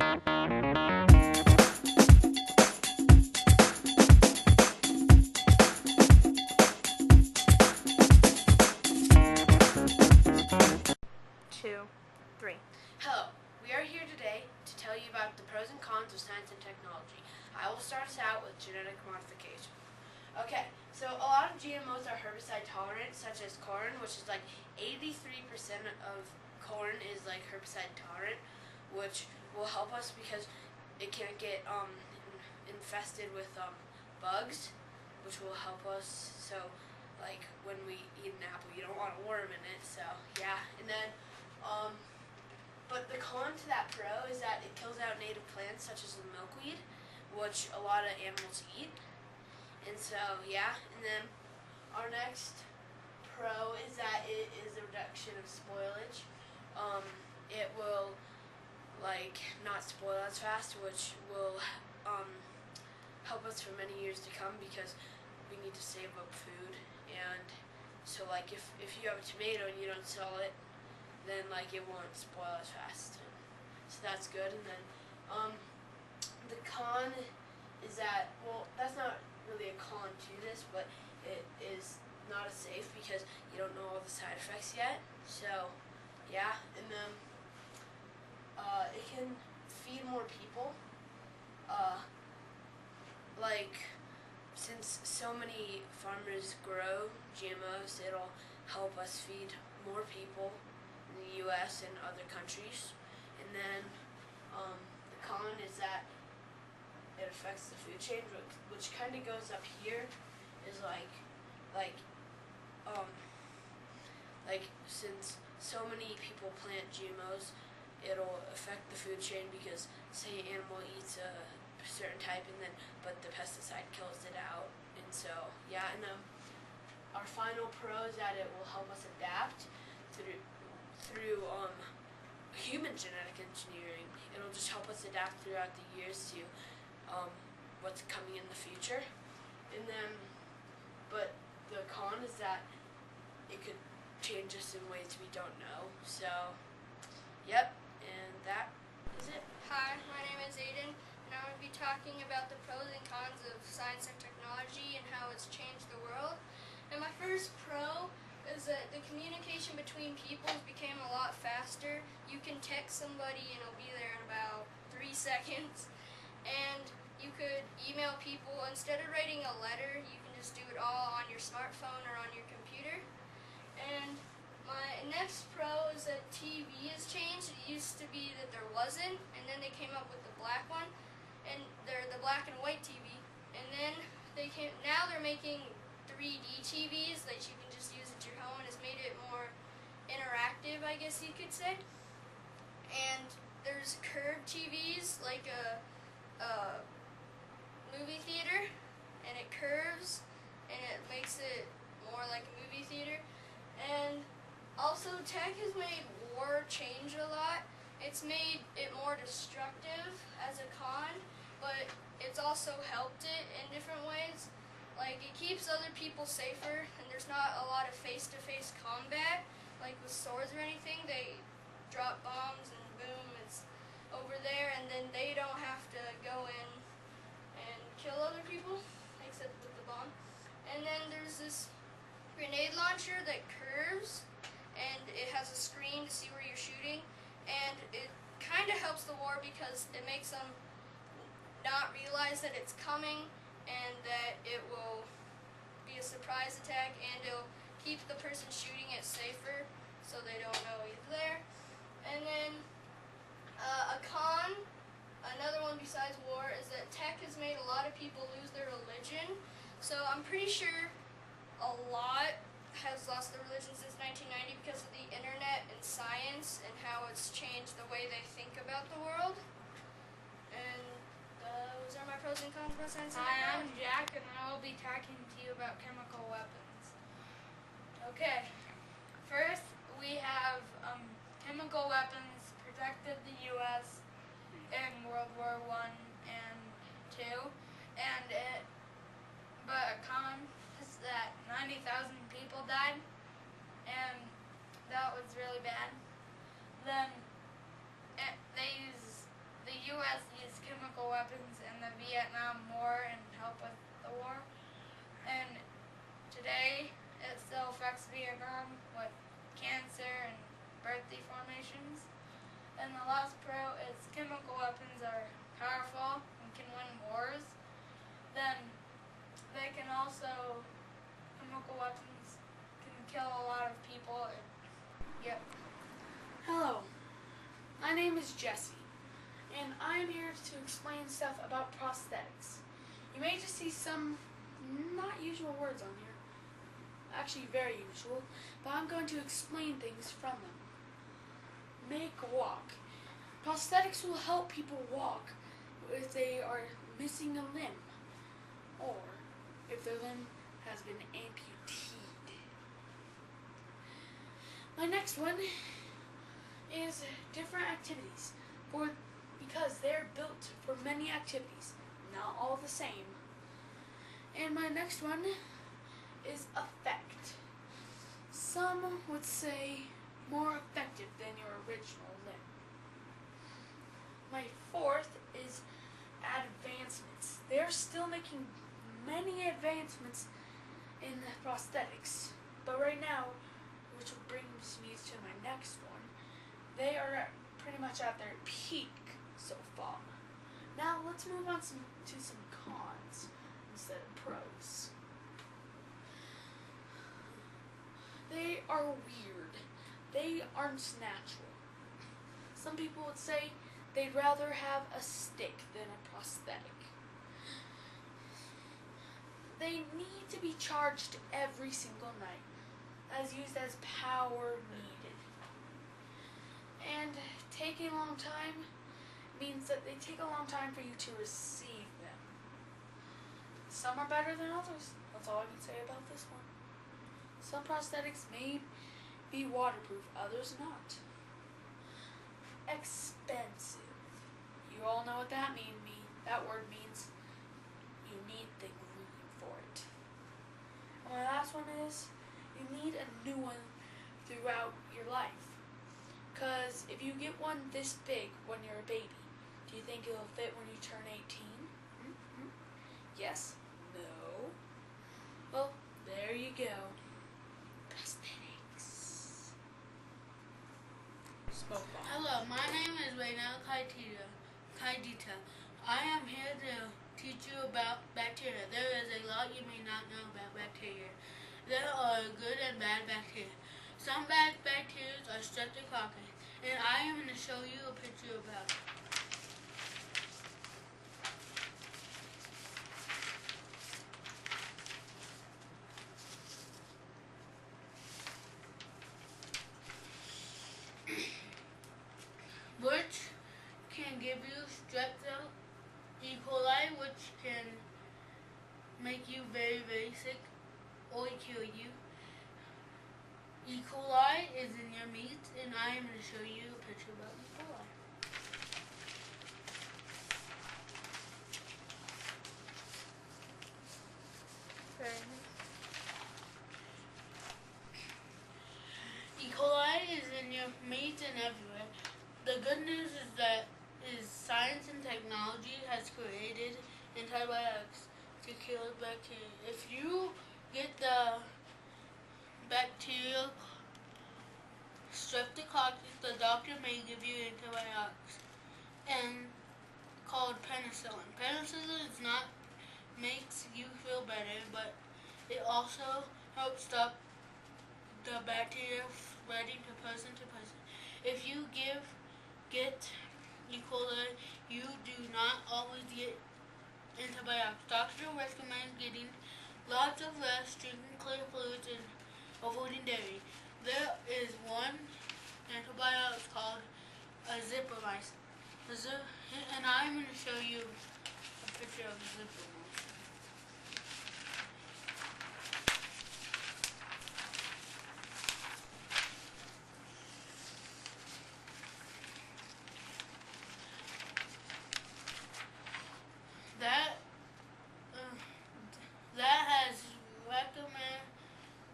Two, three. Hello, we are here today to tell you about the pros and cons of science and technology. I will start us out with genetic modification. Okay, so a lot of GMOs are herbicide tolerant, such as corn, which is like 83% of corn is like herbicide tolerant, which will help us because it can't get infested with bugs, which will help us. So like when we eat an apple, you don't want a worm in it. So yeah, and then but the con to that pro is that it kills out native plants such as the milkweed, which a lot of animals eat. And so yeah, and then our next pro is that it is a reduction of spoilage. It will like not spoil as fast, which will help us for many years to come because we need to save up food. And so like if you have a tomato and you don't sell it, then like it won't spoil as fast. So that's good. And then the con is that, well, that's not really a con to this, but it is not as safe because you don't know all the side effects yet. So yeah, and then it can feed more people. Like since so many farmers grow GMOs, it'll help us feed more people in the U.S. and other countries. And then the con is that it affects the food chain, which kind of goes up here. Is like since so many people plant GMOs, it'll affect the food chain because say an animal eats a certain type but the pesticide kills it out. And so yeah, and our final pro is that it will help us adapt through human genetic engineering. It'll just help us adapt throughout the years to what's coming in the future. And then, but the con is that it could change us in ways we don't know. So, yep, and that is it. Hi, my name is Aiden, and I'm going to be talking about the pros and cons of science and technology and how it's changed the world. And my first pro is that the communication between peoples became a lot faster. You can text somebody and it'll be there in about 3 seconds. And you could email people. Instead of writing a letter, you can just do it all on your smartphone or on your computer. And my next pro is that TV has changed. It used to be that there wasn't, and then they came up with the black one, and they're the black and white TV. And then now they're making 3D TVs that you can just use at your home, and it's made it more interactive, I guess you could say. And there's curved TVs, like a movie theater, and it curves, and it makes it more like a movie theater. And also, tech has made war change a lot. It's made it more destructive as a con, but it's also helped it in different ways. Like, it keeps other people safer, and there's not a lot of face-to-face combat, like with swords or anything. They drop bombs, and boom, it's over there, and then they don't have to go in and kill other people, except with the bomb. And then there's this grenade launcher that curves, and it has a screen to see where you're shooting, and it kind of helps the war because it makes them not realize that it's coming, and that it will be a surprise attack, and it'll keep the person shooting it safer so they don't know he's there. And then a con, another one besides war, is that tech has made a lot of people lose their religion. So I'm pretty sure a lot has lost their religion since 1990 because of the internet and science and how it's changed the way they think about the world. And those are my pros and cons about science and technology. Hi, I'm Jack, and I will be talking to you about chemical weapons. Okay, first we have chemical weapons protected the U.S. in World War I and II, but a con is that 90,000 people died, and that was really bad. Then the chemical weapons in the Vietnam War and help with the war. And today it still affects Vietnam with cancer and birth deformations. And the last pro is chemical weapons are powerful and can win wars. Then they can also, chemical weapons can kill a lot of people. Yep. Hello, my name is Jesse, and I am here to explain stuff about prosthetics. You may just see some not usual words on here, actually very usual, but I'm going to explain things from them. Make walk. Prosthetics will help people walk if they are missing a limb, or if their limb has been amputated. My next one is different activities, because they're built for many activities, not all the same. And my next one is effect. Some would say more effective than your original limb. My fourth is advancements. They're still making many advancements in prosthetics, but right now, which brings me to my next one, they are pretty much at their peak so far. Now let's move on to some cons instead of pros. They are weird. They aren't natural. Some people would say they'd rather have a stick than a prosthetic. They need to be charged every single night, as used as power needed. And taking a long time means that they take a long time for you to receive them. Some are better than others. That's all I can say about this one. Some prosthetics may be waterproof, others not. Expensive. You all know what that means. That word means you need the room for it. And my last one is you need a new one throughout your life. Because if you get one this big when you're a baby, do you think it'll fit when you turn 18? Mm-hmm. Yes? No? Well, there you go. Prosthetics. Smoke bomb. Hello, my name is Raynel Kaidita. I am here to teach you about bacteria. There is a lot you may not know about bacteria. There are good and bad bacteria. Some bad bacteria are streptococcus, and I am going to show you a picture about it. Which can give you streptococcus, E. coli, which can make you very, very sick or kill you. E. coli is in your meat, and I am going to show you a picture about E. coli. Very nice. E. coli is in your meat and everywhere. The good news is that science and technology has created antibiotics to kill bacteria. If you get the bacterial streptococcus, the doctor may give you antibiotics and called penicillin. Penicillin is not makes you feel better, but it also helps stop the bacteria spreading to person. If you get E. coli, you do not always get antibiotics. Doctor recommends getting lots of rest, drinking clear fluids, and avoiding dairy. There is one antibiotic called azithromycin. And I'm going to show you a picture of azithromycin. That has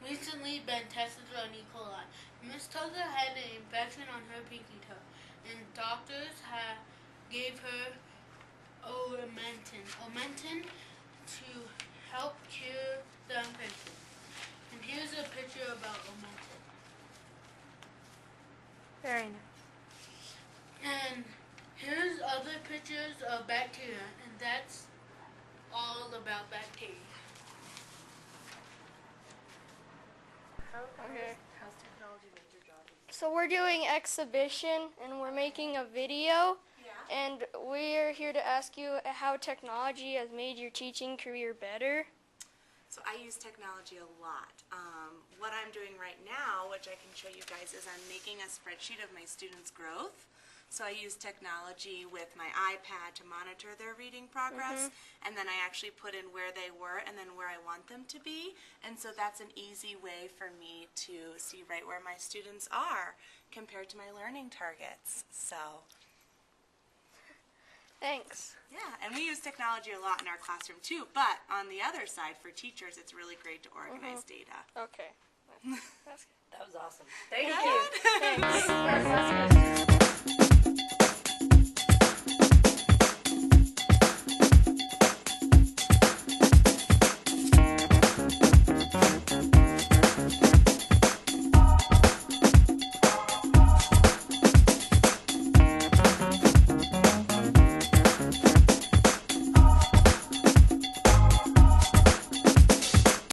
recently been tested on E. coli. Miss Tucker had an infection on her pinky toe, and doctors gave her Omentin to help cure the infection. And here's a picture about Omentin. Very nice. And here's other pictures of bacteria, and that's all about bacteria. How's technology made your job? So we're doing exhibition and we're making a video. Yeah. And we're here to ask you how technology has made your teaching career better. So I use technology a lot. What I'm doing right now, which I can show you guys, is I'm making a spreadsheet of my students' growth. So I use technology with my iPad to monitor their reading progress, and then I actually put in where they were and then where I want them to be. And so that's an easy way for me to see right where my students are compared to my learning targets. So Thanks. yeah, and we use technology a lot in our classroom too, but on the other side, for teachers, it's really great to organize data. Okay. That's good. That was awesome. Thank Yeah. you. Thanks. Yes, that's good.